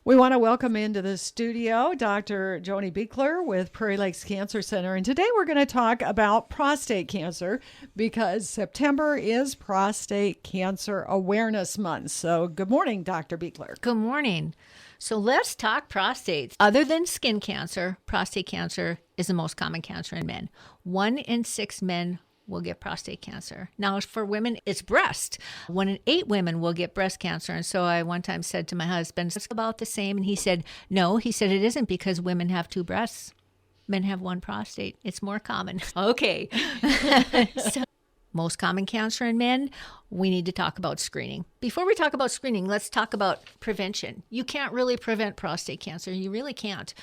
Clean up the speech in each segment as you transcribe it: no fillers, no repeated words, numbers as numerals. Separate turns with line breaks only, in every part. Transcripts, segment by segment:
We want to welcome into the studio Dr. Joni Buechler with Prairie Lakes Cancer Center. And today we're going to talk about prostate cancer because September is Prostate Cancer Awareness Month. So good morning, Dr. Buechler.
Good morning. So let's talk prostate. Other than skin cancer, prostate cancer is the most common cancer in men. 1 in 6 men will get prostate cancer. Now, for women, it's breast. 1 in 8 women will get breast cancer. And so I one time said to my husband, it's about the same. And he said, no, he said, it isn't because women have 2 breasts. Men have 1 prostate. It's more common. Okay. So, most common cancer in men, we need to talk about screening. Before we talk about screening, let's talk about prevention. You can't really prevent prostate cancer. You really can't.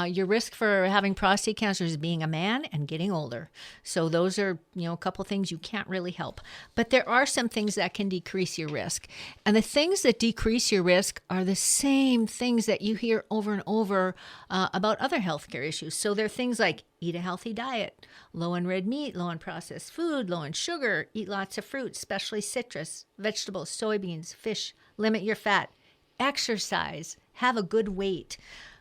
Your risk for having prostate cancer is being a man and getting older. So those are, a couple things you can't really help. But there are some things that can decrease your risk. And the things that decrease your risk are the same things that you hear over and over about other healthcare issues. So they're things like eat a healthy diet, low in red meat, low in processed food, low in sugar, eat lots of fruit, especially citrus, vegetables, soybeans, fish, limit your fat, exercise, have a good weight.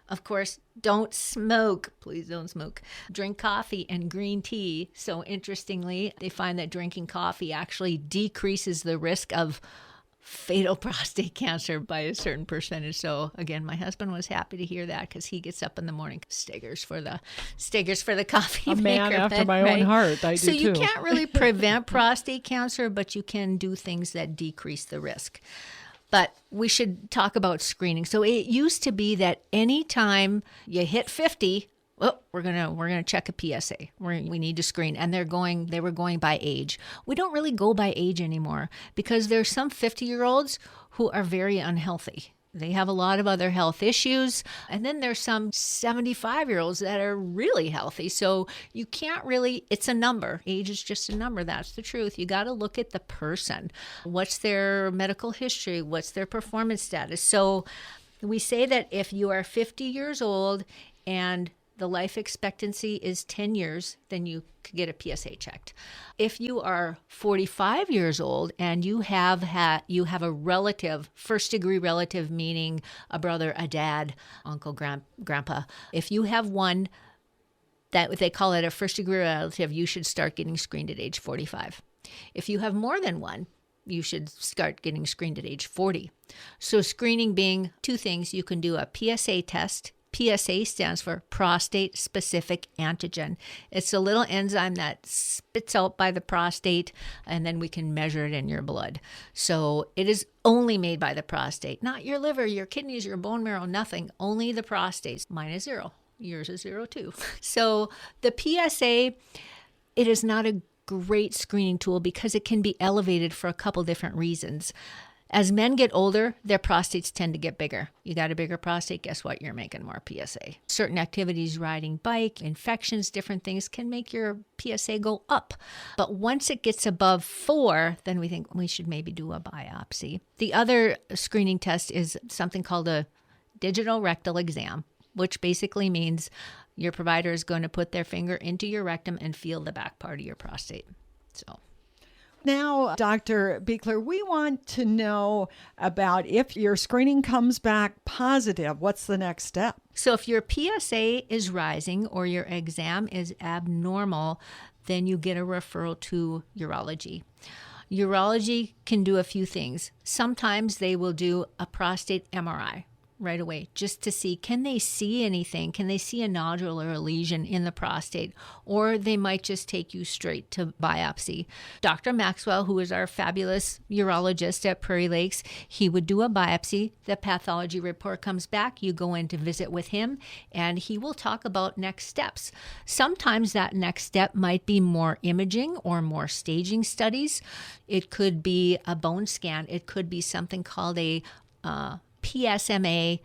Of course, don't smoke. Please don't smoke. Drink coffee and green tea. So interestingly, they find that drinking coffee actually decreases the risk of fatal prostate cancer by a certain percentage. So again, my husband was happy to hear that because he gets up in the morning, stiggers for the coffee
a
maker.
Man after my own heart. I do
so you
too.
can't really prevent prostate cancer, but you can do things that decrease the risk. But we should talk about screening. So it used to be that anytime you hit 50, we're gonna check a PSA. We need to screen, and they were going by age. We don't really go by age anymore because there's some 50-year-olds who are very unhealthy. They have a lot of other health issues, and then there's some 75-year-olds that are really healthy. So you can't really. It's a number. Age is just a number. That's the truth. You got to look at the person. What's their medical history? What's their performance status? So we say that if you are 50 years old and the life expectancy is 10 years, then you could get a PSA checked. If you are 45 years old and you have a relative, first-degree relative, meaning a brother, a dad, uncle, grandpa, if you have one that they call it a first-degree relative, you should start getting screened at age 45. If you have more than one, you should start getting screened at age 40. So screening being 2 things, you can do a PSA test. PSA stands for prostate-specific antigen. It's a little enzyme that spits out by the prostate, and then we can measure it in your blood. So it is only made by the prostate, not your liver, your kidneys, your bone marrow, nothing, only the prostate. Mine is 0. Yours is 0 too. So the PSA, it is not a great screening tool because it can be elevated for a couple different reasons. As men get older, their prostates tend to get bigger. You got a bigger prostate, guess what? You're making more PSA. Certain activities, riding bike, infections, different things can make your PSA go up. But once it gets above 4, then we think we should maybe do a biopsy. The other screening test is something called a digital rectal exam, which basically means your provider is going to put their finger into your rectum and feel the back part of your prostate. So.
Now, Dr. Beuchler, we want to know about if your screening comes back positive, what's the next step?
So if your PSA is rising or your exam is abnormal, then you get a referral to urology. Urology can do a few things. Sometimes they will do a prostate MRI right away just to see, can they see anything? Can they see a nodule or a lesion in the prostate? Or they might just take you straight to biopsy. Dr. Maxwell, who is our fabulous urologist at Prairie Lakes, he would do a biopsy. The pathology report comes back. You go in to visit with him, and he will talk about next steps. Sometimes that next step might be more imaging or more staging studies. It could be a bone scan. It could be something called a PSMA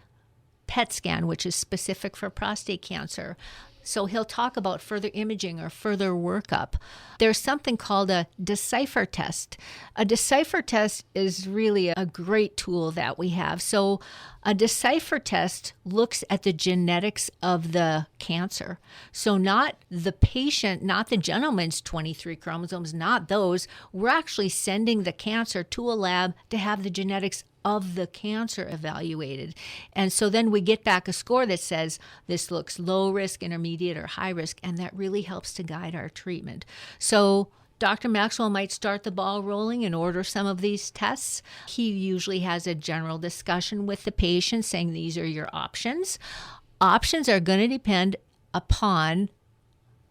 PET scan, which is specific for prostate cancer. So he'll talk about further imaging or further workup. There's something called a Decipher test. A Decipher test is really a great tool that we have. So a Decipher test looks at the genetics of the cancer. So not the patient, not the gentleman's 23 chromosomes, not those. We're actually sending the cancer to a lab to have the genetics of the cancer evaluated. And so then we get back a score that says this looks low risk, intermediate, or high risk, and that really helps to guide our treatment. So Dr. Maxwell might start the ball rolling and order some of these tests. He usually has a general discussion with the patient saying these are your options. Options are going to depend upon,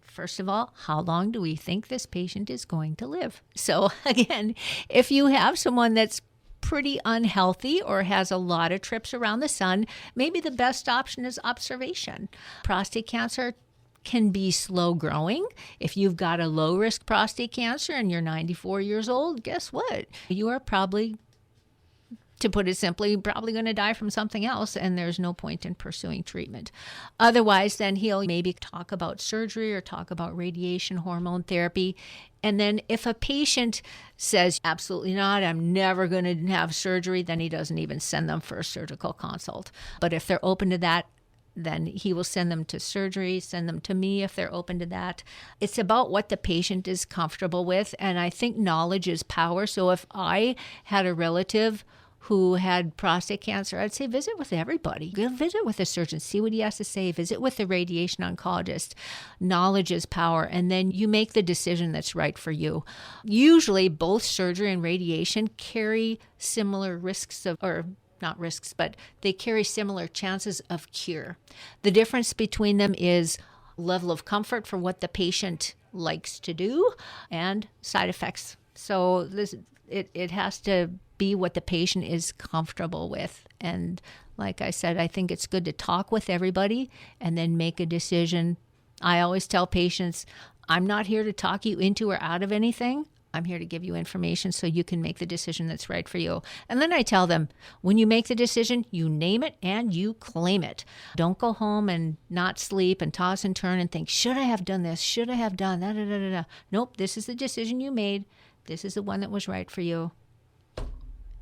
first of all, how long do we think this patient is going to live? So again, if you have someone that's pretty unhealthy or has a lot of trips around the sun, maybe the best option is observation. Prostate cancer can be slow growing. If you've got a low risk prostate cancer and you're 94 years old, guess what? You are probably, to put it simply, probably going to die from something else, and there's no point in pursuing treatment. Otherwise, then he'll maybe talk about surgery or talk about radiation, hormone therapy. And then if a patient says, absolutely not, I'm never going to have surgery, then he doesn't even send them for a surgical consult. But if they're open to that, then he will send them to surgery, send them to me if they're open to that. It's about what the patient is comfortable with, and I think knowledge is power. So if I had a relative who had prostate cancer, I'd say visit with everybody. Go visit with the surgeon, see what he has to say, visit with the radiation oncologist. Knowledge is power, and then you make the decision that's right for you. Usually both surgery and radiation carry similar risks of, or not risks, but they carry similar chances of cure. The difference between them is level of comfort for what the patient likes to do and side effects. So it has to be what the patient is comfortable with. And like I said, I think it's good to talk with everybody and then make a decision. I always tell patients, I'm not here to talk you into or out of anything. I'm here to give you information so you can make the decision that's right for you. And then I tell them, when you make the decision, you name it and you claim it. Don't go home and not sleep and toss and turn and think, should I have done this? Should I have done that? Nope, this is the decision you made. This is the one that was right for you.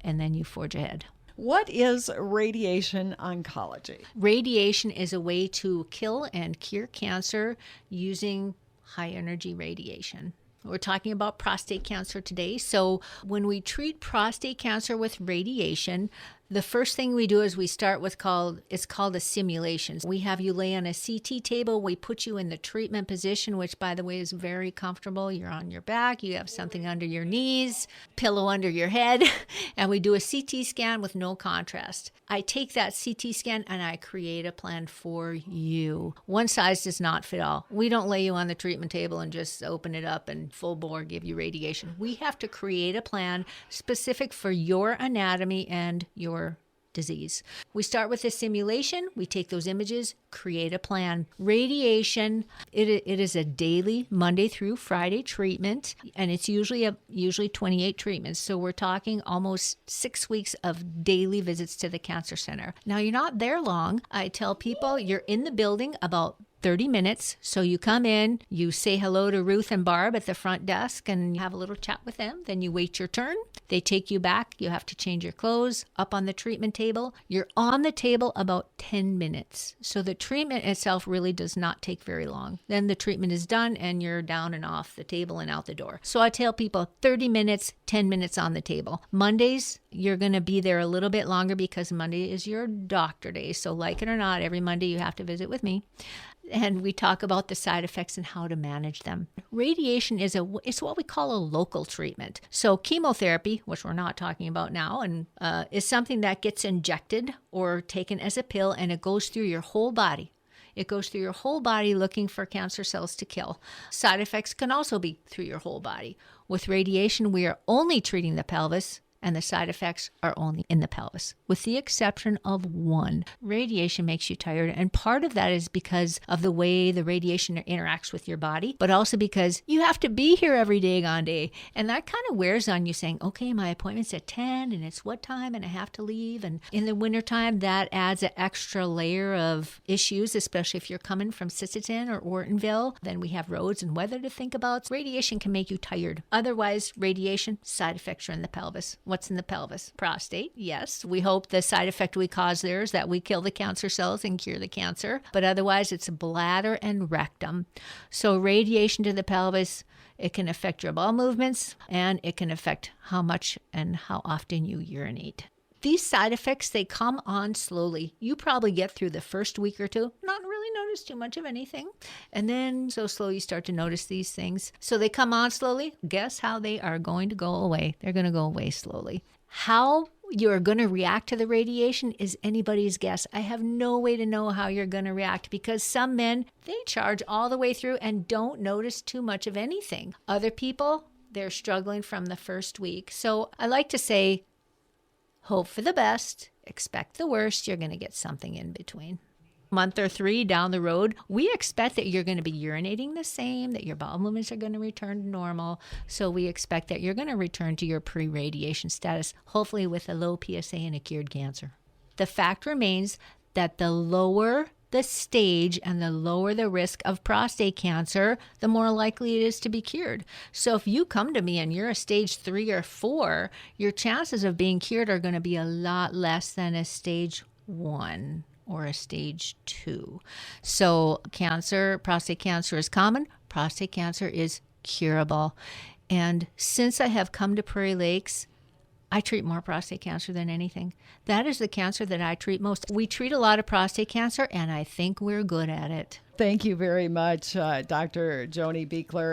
And then you forge ahead.
What is radiation oncology?
Radiation is a way to kill and cure cancer using high energy radiation. We're talking about prostate cancer today. So when we treat prostate cancer with radiation, the first thing we do is we start with it's called a simulation. We have you lay on a CT table. We put you in the treatment position, which, by the way, is very comfortable. You're on your back. You have something under your knees, pillow under your head, and we do a CT scan with no contrast. I take that CT scan and I create a plan for you. One size does not fit all. We don't lay you on the treatment table and just open it up and full bore give you radiation. We have to create a plan specific for your anatomy and your disease. We start with a simulation. We take those images, create a plan. Radiation, it is a daily Monday through Friday treatment, and it's usually 28 treatments. So we're talking almost 6 weeks of daily visits to the cancer center. Now, you're not there long. I tell people you're in the building about 30 minutes. So you come in, you say hello to Ruth and Barb at the front desk and you have a little chat with them. Then you wait your turn. They take you back. You have to change your clothes up on the treatment table. You're on the table about 10 minutes. So the treatment itself really does not take very long. Then the treatment is done and you're down and off the table and out the door. So I tell people 30 minutes, 10 minutes on the table. Mondays, you're going to be there a little bit longer because Monday is your doctor day. So like it or not, every Monday you have to visit with me. And we talk about the side effects and how to manage them. Radiation is it's what we call a local treatment. So chemotherapy, which we're not talking about now, and is something that gets injected or taken as a pill, and it goes through your whole body. It goes through your whole body looking for cancer cells to kill. Side effects can also be through your whole body. With radiation, we are only treating the pelvis, and the side effects are only in the pelvis, with the exception of one. Radiation makes you tired, and part of that is because of the way the radiation interacts with your body, but also because you have to be here every day, and that kind of wears on you saying, okay, my appointment's at 10, and it's what time, and I have to leave, and in the wintertime, that adds an extra layer of issues, especially if you're coming from Sisseton or Ortonville. Then we have roads and weather to think about. Radiation can make you tired. Otherwise, radiation, side effects are in the pelvis. What's in the pelvis? Prostate, yes. We hope the side effect we cause there is that we kill the cancer cells and cure the cancer. But otherwise, it's bladder and rectum. So radiation to the pelvis, it can affect your bowel movements, and it can affect how much and how often you urinate. These side effects, they come on slowly. You probably get through the first week or two, not really notice too much of anything. And then so slowly you start to notice these things. So they come on slowly. Guess how they are going to go away? They're going to go away slowly. How you're going to react to the radiation is anybody's guess. I have no way to know how you're going to react because some men, they charge all the way through and don't notice too much of anything. Other people, they're struggling from the first week. So I like to say, hope for the best, expect the worst. You're going to get something in between. Month or 3 down the road, we expect that you're going to be urinating the same, that your bowel movements are going to return to normal. So we expect that you're going to return to your pre-radiation status, hopefully with a low PSA and a cured cancer. The fact remains that the lower the stage and the lower the risk of prostate cancer, the more likely it is to be cured. So if you come to me and you're a stage 3 or 4, your chances of being cured are going to be a lot less than a stage 1 or a stage 2. So cancer, prostate cancer is common. Prostate cancer is curable. And since I have come to Prairie Lakes, I treat more prostate cancer than anything. That is the cancer that I treat most. We treat a lot of prostate cancer, and I think we're good at it.
Thank you very much, Dr. Joni Buechler.